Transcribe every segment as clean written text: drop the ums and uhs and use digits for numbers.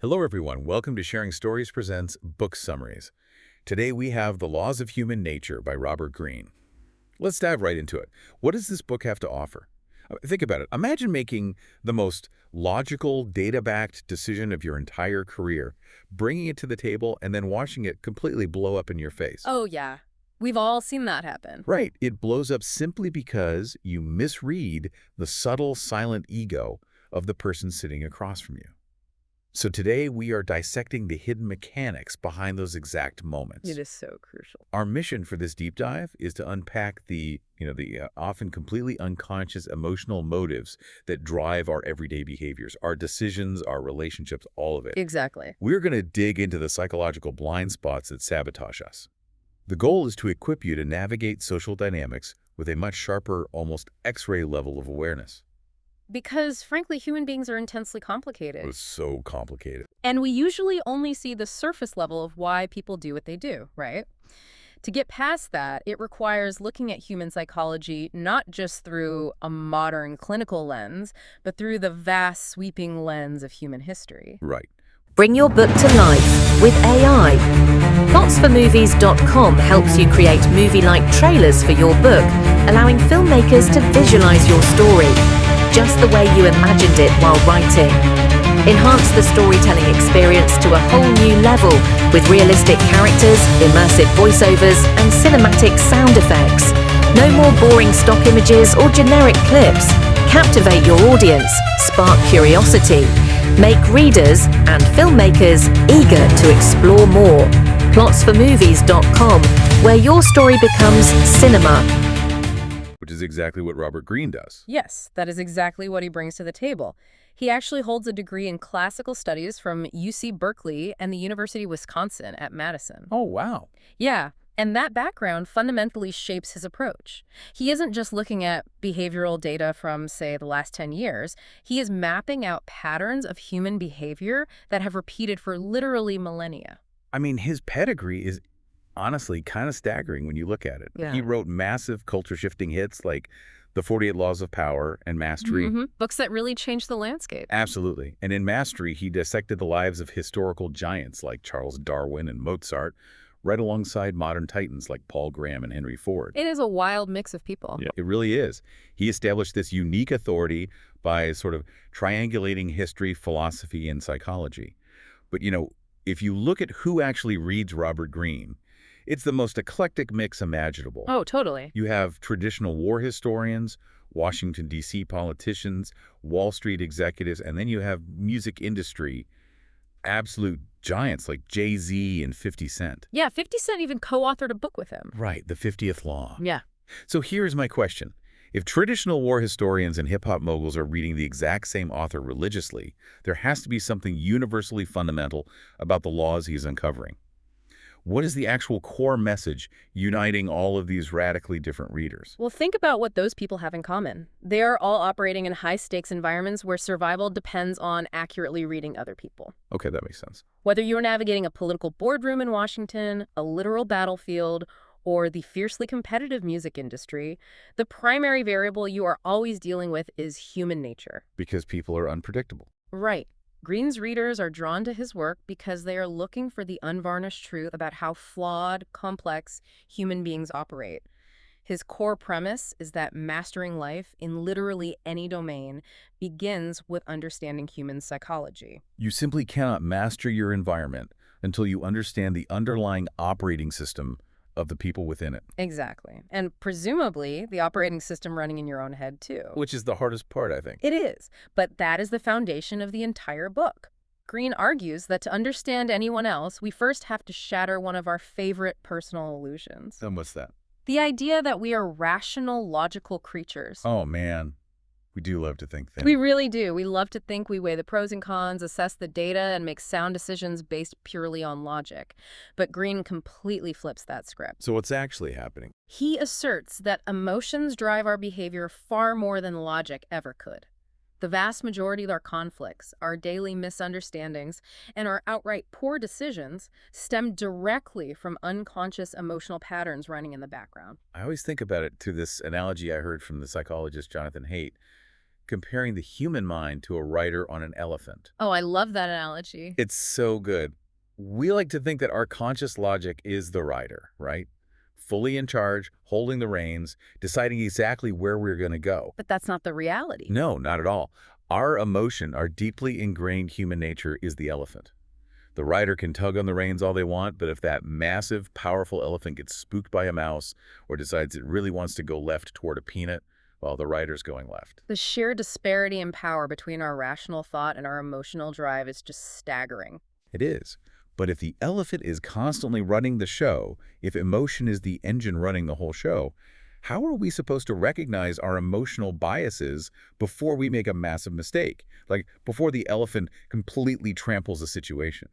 Hello everyone, welcome to Sharing Stories Presents Book Summaries. Today we have The Laws of Human Nature by Robert Greene. Let's dive right into it. What does this book have to offer? Think about it. Imagine making the most logical, data-backed decision of your entire career, bringing it to the table and then watching it completely blow up in your face. Oh, yeah. We've all seen that happen. Right. It blows up simply because you misread the subtle, silent ego of the person sitting across from you. So today we are dissecting the hidden mechanics behind those exact moments. It is so crucial. Our mission for this deep dive is to unpack the often completely unconscious emotional motives that drive our everyday behaviors, our decisions, our relationships, all of it. Exactly. We're going to dig into the psychological blind spots that sabotage us. The goal is to equip you to navigate social dynamics with a much sharper, almost X-ray level of awareness. Because, frankly, human beings are intensely complicated. It's so complicated. And we usually only see the surface level of why people do what they do, right? To get past that, it requires looking at human psychology not just through a modern clinical lens, but through the vast, sweeping lens of human history. Right. Bring your book to life with AI. Plotsformovies.com helps you create movie-like trailers for your book, allowing filmmakers to visualize your story just the way you imagined it while writing. Enhance the storytelling experience to a whole new level with realistic characters, immersive voiceovers, and cinematic sound effects. No more boring stock images or generic clips. Captivate your audience, spark curiosity, make readers and filmmakers eager to explore more. Plotsformovies.com, where your story becomes cinema. Which is exactly what Robert Greene does. Yes, that is exactly what he brings to the table. He actually holds a degree in classical studies from UC Berkeley and the University of Wisconsin at Madison. Oh, wow. Yeah, and that background fundamentally shapes his approach. He isn't just looking at behavioral data from, say, the last 10 years. He is mapping out patterns of human behavior that have repeated for literally millennia. I mean, his pedigree is honestly kind of staggering when you look at it. Yeah. He wrote massive culture-shifting hits like The 48 Laws of Power and Mastery. Books that really changed the landscape. Absolutely. And in Mastery, he dissected the lives of historical giants like Charles Darwin and Mozart, right alongside modern titans like Paul Graham and Henry Ford. It is a wild mix of people. Yeah, it really is. He established this unique authority by sort of triangulating history, philosophy, and psychology. But, if you look at who actually reads Robert Greene, it's the most eclectic mix imaginable. Oh, totally. You have traditional war historians, Washington, D.C. politicians, Wall Street executives, and then you have music industry absolute giants like Jay-Z and 50 Cent. Yeah, 50 Cent even co-authored a book with him. Right, the 50th Law. Yeah. So here's my question. If traditional war historians and hip-hop moguls are reading the exact same author religiously, there has to be something universally fundamental about the laws he's uncovering. What is the actual core message uniting all of these radically different readers? Well, think about what those people have in common. They are all operating in high-stakes environments where survival depends on accurately reading other people. Okay, that makes sense. Whether you're navigating a political boardroom in Washington, a literal battlefield, or the fiercely competitive music industry, the primary variable you are always dealing with is human nature. Because people are unpredictable. Right. Greene's readers are drawn to his work because they are looking for the unvarnished truth about how flawed, complex human beings operate. His core premise is that mastering life in literally any domain begins with understanding human psychology. You simply cannot master your environment until you understand the underlying operating system of the people within it. Exactly. And presumably, the operating system running in your own head, too. Which is the hardest part, I think. It is, but that is the foundation of the entire book. Greene argues that to understand anyone else, we first have to shatter one of our favorite personal illusions. And what's that? The idea that we are rational, logical creatures. Oh, man. We do love to think that. We really do. We love to think we weigh the pros and cons, assess the data, and make sound decisions based purely on logic. But Greene completely flips that script. So what's actually happening? He asserts that emotions drive our behavior far more than logic ever could. The vast majority of our conflicts, our daily misunderstandings, and our outright poor decisions stem directly from unconscious emotional patterns running in the background. I always think about it through this analogy I heard from the psychologist Jonathan Haidt. comparing the human mind to a rider on an elephant. Oh, I love that analogy. It's so good. We like to think that our conscious logic is the rider, right? Fully in charge, holding the reins, deciding exactly where we're going to go. But that's not the reality. No, not at all. Our emotion, our deeply ingrained human nature is the elephant. The rider can tug on the reins all they want, but if that massive, powerful elephant gets spooked by a mouse or decides it really wants to go left toward a peanut, well, the rider's going left. The sheer disparity in power between our rational thought and our emotional drive is just staggering. It is. But if the elephant is constantly running the show, if emotion is the engine running the whole show, how are we supposed to recognize our emotional biases before we make a massive mistake? Like before the elephant completely tramples a situation?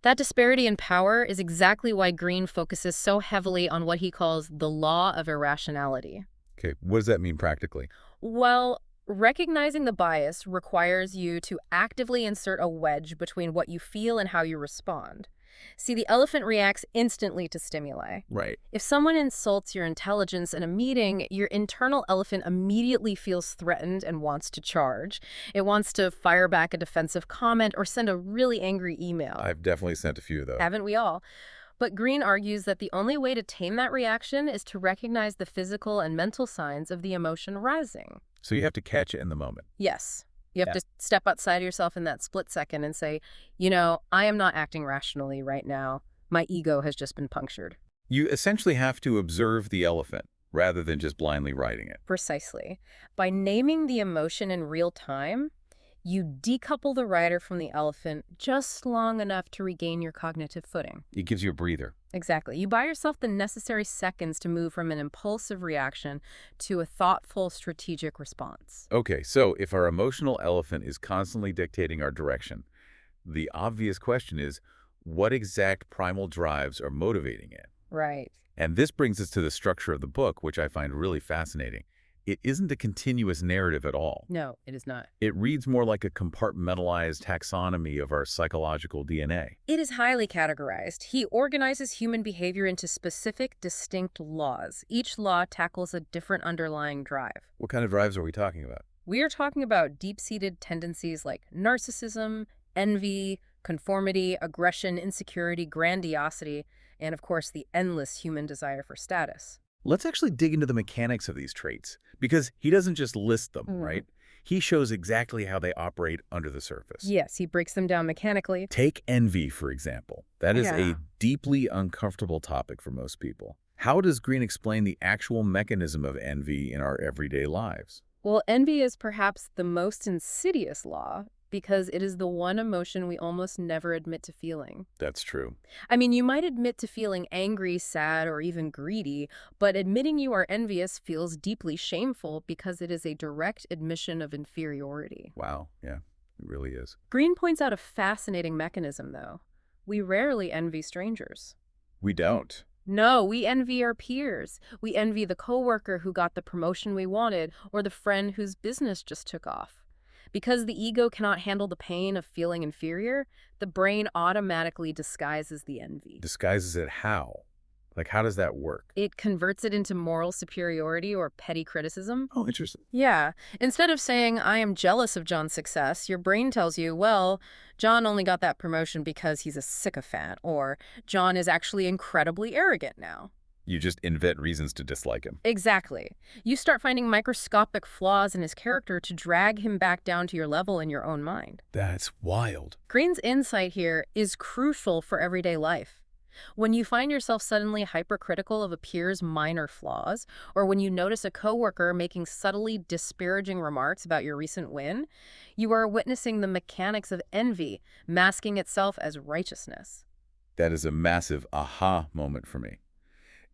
That disparity in power is exactly why Greene focuses so heavily on what he calls the law of irrationality. Okay, what does that mean practically? Well, recognizing the bias requires you to actively insert a wedge between what you feel and how you respond. See, the elephant reacts instantly to stimuli. Right. If someone insults your intelligence in a meeting, your internal elephant immediately feels threatened and wants to charge. It wants to fire back a defensive comment or send a really angry email. I've definitely sent a few, though. Haven't we all? But Greene argues that the only way to tame that reaction is to recognize the physical and mental signs of the emotion rising. So you have to catch it in the moment. Yes. You have to step outside yourself in that split second and say, you know, I am not acting rationally right now. My ego has just been punctured. You essentially have to observe the elephant rather than just blindly riding it. Precisely. By naming the emotion in real time, you decouple the rider from the elephant just long enough to regain your cognitive footing. It gives you a breather. Exactly. You buy yourself the necessary seconds to move from an impulsive reaction to a thoughtful, strategic response. Okay, so if our emotional elephant is constantly dictating our direction, the obvious question is, what exact primal drives are motivating it? Right. And this brings us to the structure of the book, which I find really fascinating. It isn't a continuous narrative at all. No, it is not. It reads more like a compartmentalized taxonomy of our psychological DNA. It is highly categorized. He organizes human behavior into specific, distinct laws. Each law tackles a different underlying drive. What kind of drives are we talking about? We are talking about deep-seated tendencies like narcissism, envy, conformity, aggression, insecurity, grandiosity, and of course the endless human desire for status. Let's actually dig into the mechanics of these traits, because he doesn't just list them, right? He shows exactly how they operate under the surface. Yes, he breaks them down mechanically. Take envy, for example. That is a deeply uncomfortable topic for most people. How does Greene explain the actual mechanism of envy in our everyday lives? Well, envy is perhaps the most insidious law because it is the one emotion we almost never admit to feeling. That's true. I mean, you might admit to feeling angry, sad, or even greedy, but admitting you are envious feels deeply shameful because it is a direct admission of inferiority. Wow, yeah, it really is. Greene points out a fascinating mechanism, though. We rarely envy strangers. We don't. No, we envy our peers. We envy the coworker who got the promotion we wanted, or the friend whose business just took off. Because the ego cannot handle the pain of feeling inferior, the brain automatically disguises the envy. Disguises it how? Like, how does that work? It converts it into moral superiority or petty criticism. Oh, interesting. Yeah. Instead of saying, I am jealous of John's success, your brain tells you, well, John only got that promotion because he's a sycophant, or John is actually incredibly arrogant now. You just invent reasons to dislike him. Exactly. You start finding microscopic flaws in his character to drag him back down to your level in your own mind. That's wild. Greene's insight here is crucial for everyday life. When you find yourself suddenly hypercritical of a peer's minor flaws, or when you notice a coworker making subtly disparaging remarks about your recent win, you are witnessing the mechanics of envy masking itself as righteousness. That is a massive aha moment for me.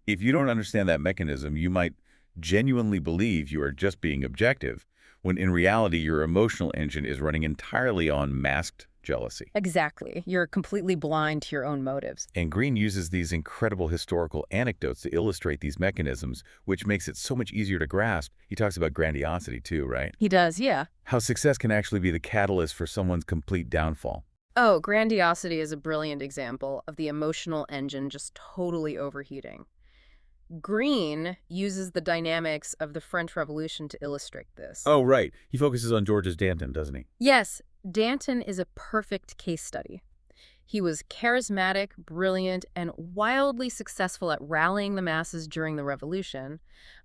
If you don't understand that mechanism, you might genuinely believe you are just being objective, when in reality your emotional engine is running entirely on masked jealousy. Exactly. You're completely blind to your own motives. And Greene uses these incredible historical anecdotes to illustrate these mechanisms, which makes it so much easier to grasp. He talks about grandiosity too, right? He does, yeah. How success can actually be the catalyst for someone's complete downfall. Oh, grandiosity is a brilliant example of the emotional engine just totally overheating. Greene uses the dynamics of the French Revolution to illustrate this. Oh, right. He focuses on Georges Danton, doesn't he? Yes, Danton is a perfect case study. He was charismatic, brilliant, and wildly successful at rallying the masses during the Revolution,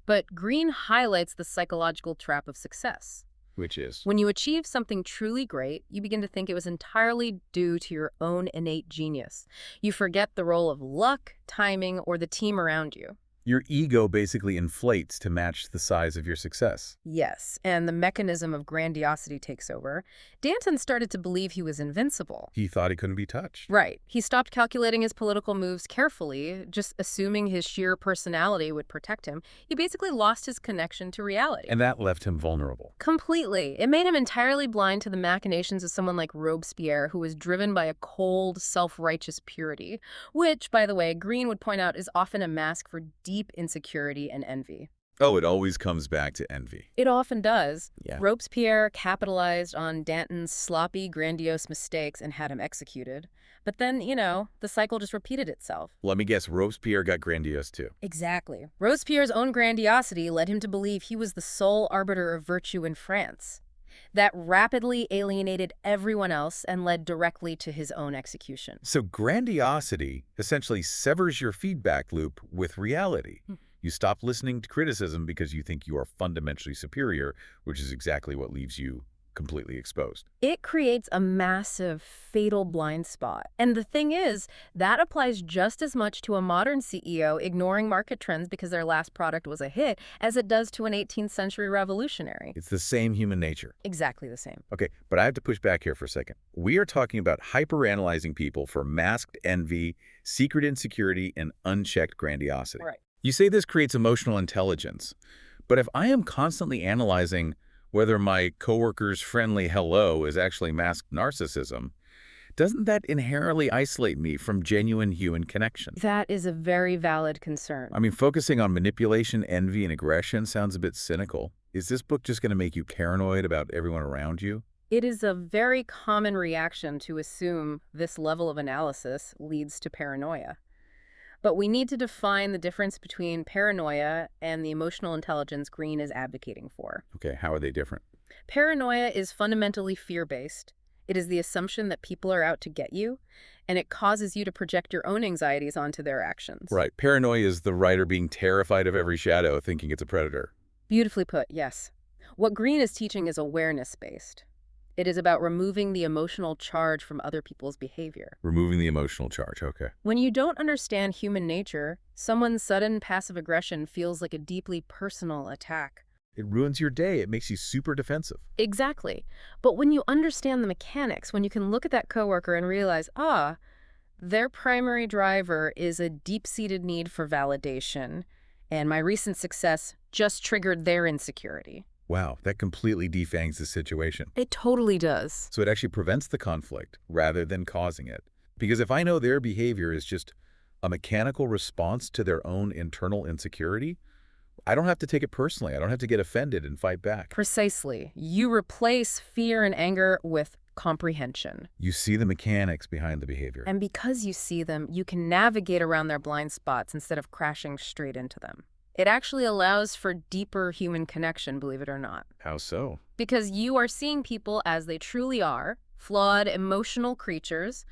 but Greene highlights the psychological trap of success. Which is? When you achieve something truly great, you begin to think it was entirely due to your own innate genius. You forget the role of luck, timing, or the team around you. Your ego basically inflates to match the size of your success. Yes, and the mechanism of grandiosity takes over. Danton started to believe he was invincible. He thought he couldn't be touched. Right. He stopped calculating his political moves carefully, just assuming his sheer personality would protect him. He basically lost his connection to reality. And that left him vulnerable. Completely. It made him entirely blind to the machinations of someone like Robespierre, who was driven by a cold, self-righteous purity, which, by the way, Greene would point out is often a mask for deep insecurity and envy. Oh, it always comes back to envy. It often does. Yeah. Robespierre capitalized on Danton's sloppy, grandiose mistakes and had him executed. But then, the cycle just repeated itself. Let me guess, Robespierre got grandiose too. Exactly. Robespierre's own grandiosity led him to believe he was the sole arbiter of virtue in France. That rapidly alienated everyone else and led directly to his own execution. So grandiosity essentially severs your feedback loop with reality. You stop listening to criticism because you think you are fundamentally superior, which is exactly what leaves you completely exposed. It creates a massive, fatal blind spot. And the thing is, that applies just as much to a modern CEO ignoring market trends because their last product was a hit as it does to an 18th century revolutionary. It's the same human nature. Exactly the same. Okay, but I have to push back here for a second. We are talking about hyperanalyzing people for masked envy, secret insecurity, and unchecked grandiosity. Right. You say this creates emotional intelligence, but if I am constantly analyzing whether my coworker's friendly hello is actually masked narcissism, doesn't that inherently isolate me from genuine human connection? That is a very valid concern. I mean, focusing on manipulation, envy, and aggression sounds a bit cynical. Is this book just going to make you paranoid about everyone around you? It is a very common reaction to assume this level of analysis leads to paranoia. But we need to define the difference between paranoia and the emotional intelligence Greene is advocating for. Okay, how are they different? Paranoia is fundamentally fear-based. It is the assumption that people are out to get you, and it causes you to project your own anxieties onto their actions. Right. Paranoia is the writer being terrified of every shadow, thinking it's a predator. Beautifully put, yes. What Greene is teaching is awareness-based. It is about removing the emotional charge from other people's behavior. Removing the emotional charge, okay. When you don't understand human nature, someone's sudden passive aggression feels like a deeply personal attack. It ruins your day. It makes you super defensive. Exactly. But when you understand the mechanics, when you can look at that coworker and realize, their primary driver is a deep-seated need for validation, and my recent success just triggered their insecurity. Wow, that completely defangs the situation. It totally does. So it actually prevents the conflict rather than causing it. Because if I know their behavior is just a mechanical response to their own internal insecurity, I don't have to take it personally. I don't have to get offended and fight back. Precisely. You replace fear and anger with comprehension. You see the mechanics behind the behavior. And because you see them, you can navigate around their blind spots instead of crashing straight into them. It actually allows for deeper human connection, believe it or not. How so? Because you are seeing people as they truly are, flawed, emotional creatures,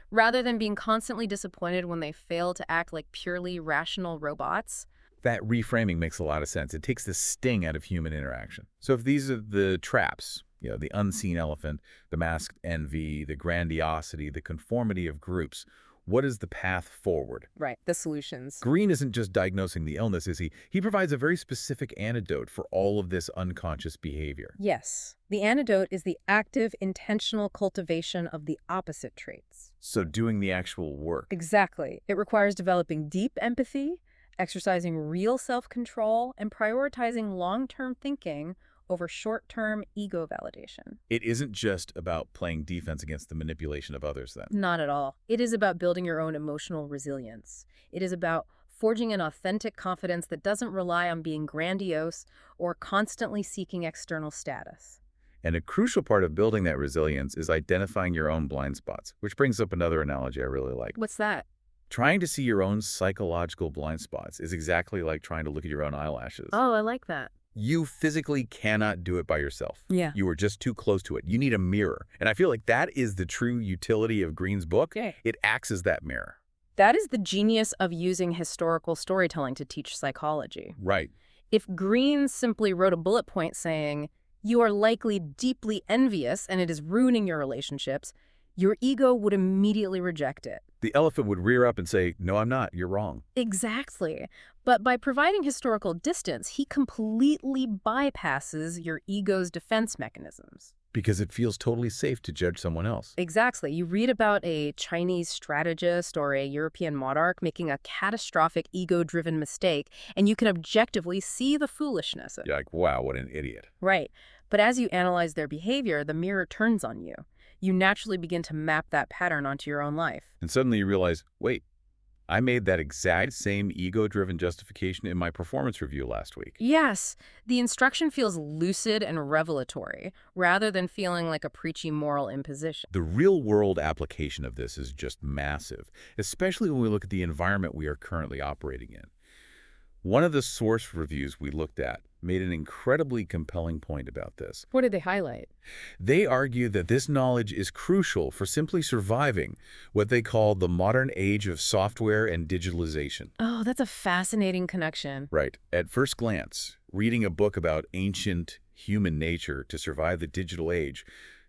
rather than being constantly disappointed when they fail to act like purely rational robots. That reframing makes a lot of sense. It takes the sting out of human interaction. So if these are the traps, the unseen elephant, the masked envy, the grandiosity, the conformity of groups, what is the path forward? Right, the solutions. Greene isn't just diagnosing the illness, is he? He provides a very specific antidote for all of this unconscious behavior. Yes. The antidote is the active, intentional cultivation of the opposite traits. So doing the actual work. Exactly. It requires developing deep empathy, exercising real self-control, and prioritizing long-term thinking over short-term ego validation. It isn't just about playing defense against the manipulation of others, then. Not at all. It is about building your own emotional resilience. It is about forging an authentic confidence that doesn't rely on being grandiose or constantly seeking external status. And a crucial part of building that resilience is identifying your own blind spots, which brings up another analogy I really like. What's that? Trying to see your own psychological blind spots is exactly like trying to look at your own eyelashes. Oh, I like that. You physically cannot do it by yourself. Yeah. You are just too close to it. You need a mirror. And I feel like that is the true utility of Greene's book. Okay. It acts as that mirror. That is the genius of using historical storytelling to teach psychology. Right. If Greene simply wrote a bullet point saying, "You are likely deeply envious and it is ruining your relationships," your ego would immediately reject it. The elephant would rear up and say, "No, I'm not. You're wrong." Exactly. But by providing historical distance, he completely bypasses your ego's defense mechanisms. Because it feels totally safe to judge someone else. Exactly. You read about a Chinese strategist or a European monarch making a catastrophic ego-driven mistake, and you can objectively see the foolishness of it. You're like, wow, what an idiot. Right. But as you analyze their behavior, the mirror turns on you. You naturally begin to map that pattern onto your own life. And suddenly you realize, wait, I made that exact same ego-driven justification in my performance review last week. Yes, the instruction feels lucid and revelatory, rather than feeling like a preachy moral imposition. The real-world application of this is just massive, especially when we look at the environment we are currently operating in. One of the source reviews we looked at made an incredibly compelling point about this. What did they highlight? They argue that this knowledge is crucial for simply surviving what they call the modern age of software and digitalization. Oh, that's a fascinating connection. Right. At first glance, reading a book about ancient human nature to survive the digital age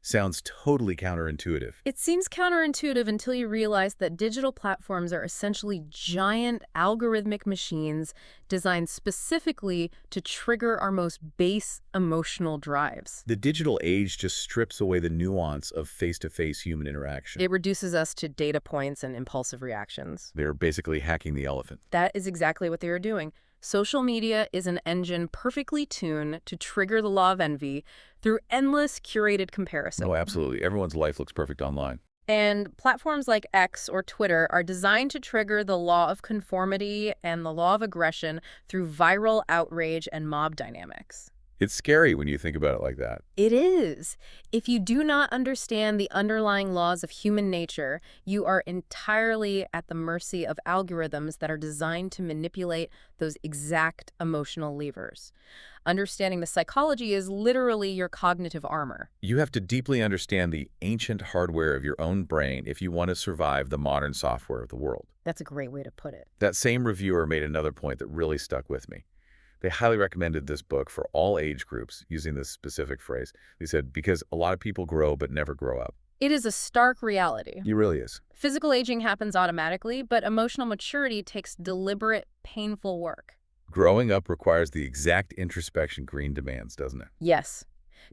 sounds totally counterintuitive. It seems counterintuitive until you realize that digital platforms are essentially giant algorithmic machines designed specifically to trigger our most base emotional drives. The digital age just strips away the nuance of face-to-face human interaction. It reduces us to data points and impulsive reactions. They're basically hacking the elephant. That is exactly what they are doing. Social media is an engine perfectly tuned to trigger the law of envy through endless curated comparison. Oh, absolutely. Everyone's life looks perfect online. And platforms like X or Twitter are designed to trigger the law of conformity and the law of aggression through viral outrage and mob dynamics. It's scary when you think about it like that. It is. If you do not understand the underlying laws of human nature, you are entirely at the mercy of algorithms that are designed to manipulate those exact emotional levers. Understanding the psychology is literally your cognitive armor. You have to deeply understand the ancient hardware of your own brain if you want to survive the modern software of the world. That's a great way to put it. That same reviewer made another point that really stuck with me. They highly recommended this book for all age groups, using this specific phrase. They said, because a lot of people grow but never grow up. It is a stark reality. It really is. Physical aging happens automatically, but emotional maturity takes deliberate, painful work. Growing up requires the exact introspection Greene demands, doesn't it? Yes.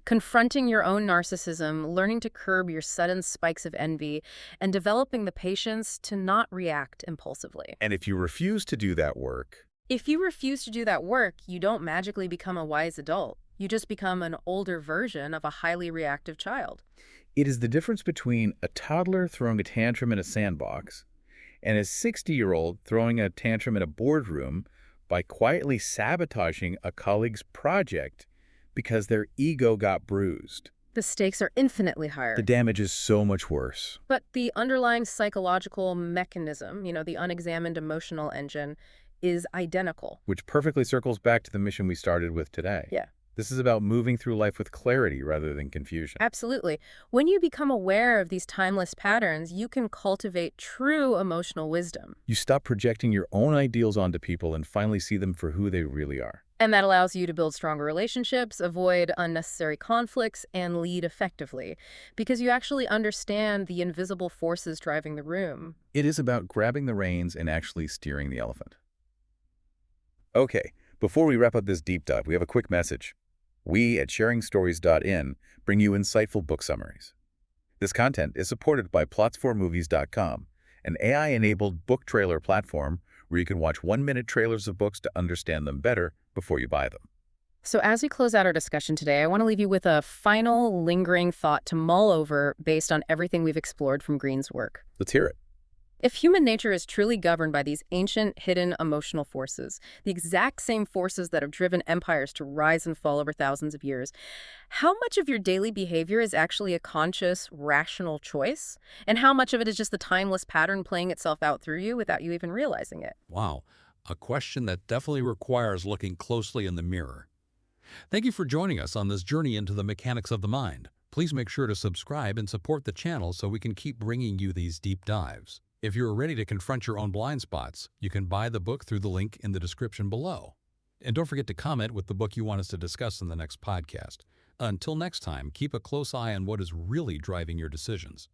Confronting your own narcissism, learning to curb your sudden spikes of envy, and developing the patience to not react impulsively. And if you refuse to do that work, you don't magically become a wise adult. You just become an older version of a highly reactive child. it is the difference between a toddler throwing a tantrum in a sandbox and a 60-year-old throwing a tantrum in a boardroom by quietly sabotaging a colleague's project because their ego got bruised. The stakes are infinitely higher. The damage is so much worse. But the underlying psychological mechanism, the unexamined emotional engine, is identical. Which perfectly circles back to the mission we started with today. Yeah. This is about moving through life with clarity rather than confusion. Absolutely. When you become aware of these timeless patterns, you can cultivate true emotional wisdom. You stop projecting your own ideals onto people and finally see them for who they really are. And that allows you to build stronger relationships, avoid unnecessary conflicts, and lead effectively, because you actually understand the invisible forces driving the room. It is about grabbing the reins and actually steering the elephant. Okay, before we wrap up this deep dive, we have a quick message. We at sharingstoriespodcast bring you insightful book summaries. This content is supported by plots4movies.com, an AI-enabled book trailer platform where you can watch one-minute trailers of books to understand them better before you buy them. So as we close out our discussion today, I want to leave you with a final lingering thought to mull over based on everything we've explored from Greene's work. Let's hear it. If human nature is truly governed by these ancient, hidden emotional forces, the exact same forces that have driven empires to rise and fall over thousands of years, how much of your daily behavior is actually a conscious, rational choice? And how much of it is just the timeless pattern playing itself out through you without you even realizing it? Wow, a question that definitely requires looking closely in the mirror. Thank you for joining us on this journey into the mechanics of the mind. Please make sure to subscribe and support the channel so we can keep bringing you these deep dives. If you're ready to confront your own blind spots, you can buy the book through the link in the description below. And don't forget to comment with the book you want us to discuss in the next podcast. Until next time, keep a close eye on what is really driving your decisions.